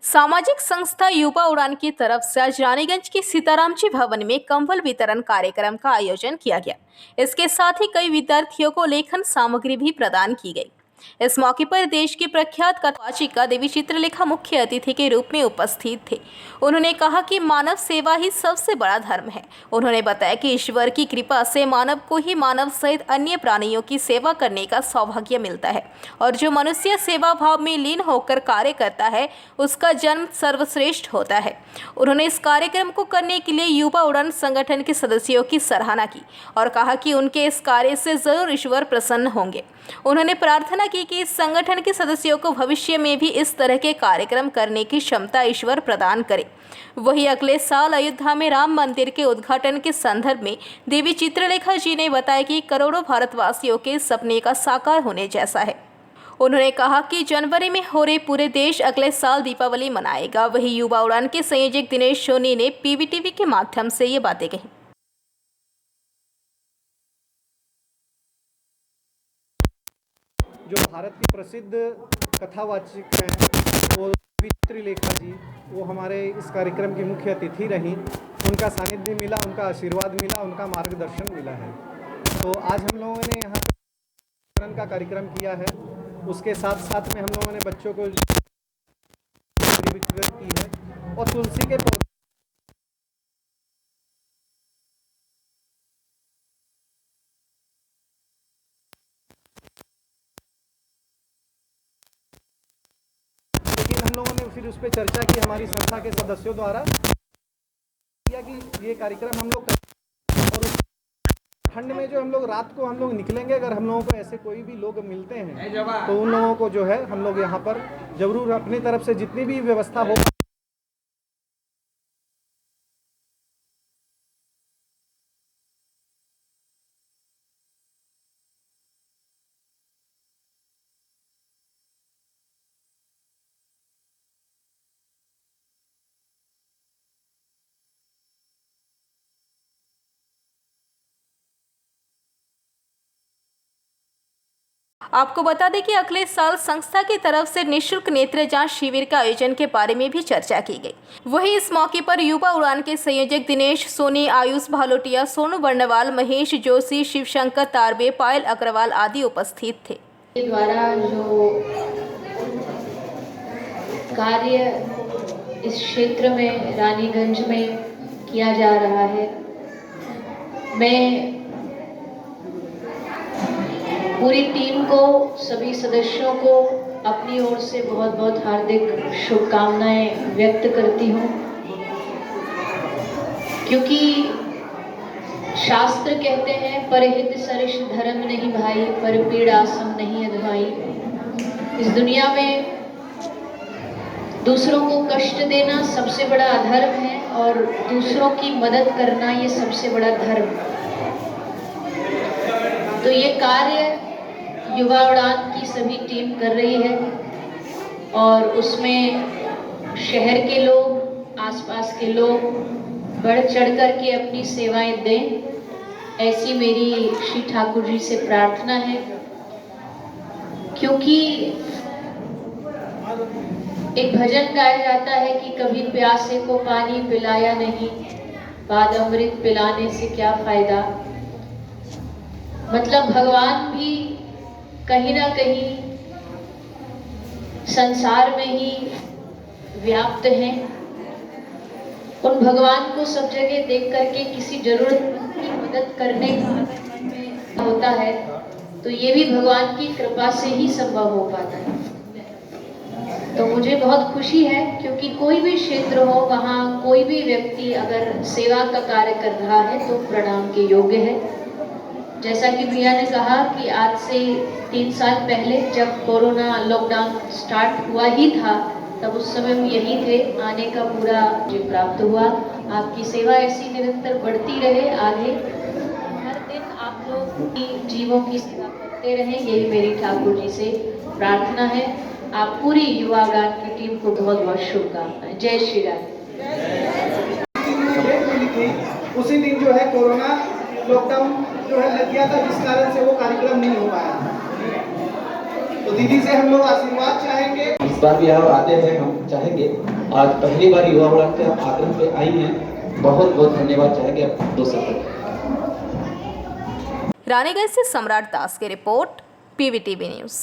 सामाजिक संस्था युवा उड़ान की तरफ से आज रानीगंज के सीताराम जी भवन में कंबल वितरण कार्यक्रम का आयोजन किया गया। इसके साथ ही कई विद्यार्थियों को लेखन सामग्री भी प्रदान की गई। इस मौके पर देश की प्रख्यात कथावाचिका देवी चित्रलेखा मुख्य अतिथि के रूप में उपस्थित थे। उन्होंने कहा कि मानव सेवा ही सबसे बड़ा धर्म है। उन्होंने बताया कि ईश्वर की कृपा से मानव को ही मानव सहित अन्य प्राणियों की सेवा करने का सौभाग्य मिलता है और जो मनुष्य सेवा भाव में लीन होकर कार्य करता है उसका जन्म सर्वश्रेष्ठ होता है। उन्होंने इस कार्यक्रम को करने के लिए युवा उड़ान संगठन के सदस्यों की सराहना की और कहा कि उनके इस कार्य से जरूर ईश्वर प्रसन्न होंगे। उन्होंने प्रार्थना की कि इस संगठन के सदस्यों को भविष्य में भी इस तरह के कार्यक्रम करने की क्षमता ईश्वर प्रदान करे। वहीं अगले साल अयोध्या में राम मंदिर के उद्घाटन के संदर्भ में देवी चित्रलेखा जी ने बताया कि करोड़ों भारतवासियों के सपने का साकार होने जैसा है। उन्होंने कहा कि जनवरी में हो रहे पूरे देश अगले साल दीपावली मनाएगा। वहीं युवा उड़ान के संयोजक दिनेश सोनी ने पीवीटीवी के माध्यम से ये बातें कही। जो भारत की प्रसिद्ध कथावाचिक हैं वो देवी चित्रलेखा जी, वो हमारे इस कार्यक्रम की मुख्य अतिथि रहीं। उनका सानिध्य मिला, उनका आशीर्वाद मिला, उनका मार्गदर्शन मिला है। तो आज हम लोगों ने यहाँ पर का कार्यक्रम किया है। उसके साथ साथ में हम लोगों ने बच्चों को वितरित की है और तुलसी के पौधे हम लोगों ने फिर उस पर चर्चा की हमारी संस्था के सदस्यों द्वारा किया कि ये कार्यक्रम हम लोग और उस ठंड में जो हम लोग रात को हम लोग निकलेंगे, अगर हम लोगों को ऐसे कोई भी लोग मिलते हैं तो उन लोगों को जो है हम लोग यहाँ पर जरूर अपनी तरफ से जितनी भी व्यवस्था हो आपको बता दें कि अगले साल संस्था की तरफ से निःशुल्क नेत्र जांच शिविर का आयोजन के बारे में भी चर्चा की गई। वहीं इस मौके पर युवा उड़ान के संयोजक दिनेश सोनी, आयुष भालोटिया, सोनू बर्णवाल, महेश जोशी, शिवशंकर तारबे, पायल अग्रवाल आदि उपस्थित थे। द्वारा जो कार्य इस क्षेत्र में रानीगंज में किया जा रहा है, मैं पूरी टीम को, सभी सदस्यों को अपनी ओर से बहुत बहुत हार्दिक शुभकामनाएं व्यक्त करती हूँ, क्योंकि शास्त्र कहते हैं परहित सरिष धर्म नहीं भाई, पर पीड़ा सम नहीं अधभाई। इस दुनिया में दूसरों को कष्ट देना सबसे बड़ा अधर्म है और दूसरों की मदद करना ये सबसे बड़ा धर्म। तो ये कार्य युवा उड़ान की सभी टीम कर रही है और उसमें शहर के लोग, आसपास के लोग बढ़ चढ़ कर के अपनी सेवाएं दें, ऐसी मेरी श्री ठाकुर जी से प्रार्थना है। क्योंकि एक भजन गाया जाता है कि कभी प्यासे को पानी पिलाया नहीं, बाद अमृत पिलाने से क्या फायदा। मतलब भगवान भी कहीं ना कहीं संसार में ही व्याप्त हैं। उन भगवान को सब जगह देख करके किसी जरूरतमंद की मदद करने का होता है, तो ये भी भगवान की कृपा से ही संभव हो पाता है। तो मुझे बहुत खुशी है, क्योंकि कोई भी क्षेत्र हो, वहाँ कोई भी व्यक्ति अगर सेवा का कार्य कर रहा है तो प्रणाम के योग्य है। जैसा कि भैया ने कहा कि आज से 3 साल पहले जब कोरोना लॉकडाउन स्टार्ट हुआ ही था, तब उस समय हम यही थे, आने का पूरा मुझे प्राप्त हुआ। आपकी सेवा ऐसी निरंतर बढ़ती रहे आगे, हर दिन आप लोग की जीवों की सेवा करते रहें, यही मेरी ठाकुर जी से प्रार्थना है। आप पूरी युवा उड़ान की टीम को बहुत बहुत शुभकामनाएं। जय श्री राम। उसी दिन जो है कोरोना लॉकडाउन जो है लग गया था, जिस कारण से वो कार्यक्रम नहीं हो पाया। तो दीदी से हम लोग आशीर्वाद चाहेंगे। इस बार भी आप आते हैं, हम चाहेंगे। आज पहली बार युवा उड़ान के आग्रह पे आई हैं, बहुत बहुत धन्यवाद चाहेंगे आप दो सब। रानीगंज से सम्राट दास की रिपोर्ट, PVTV न्यूज़।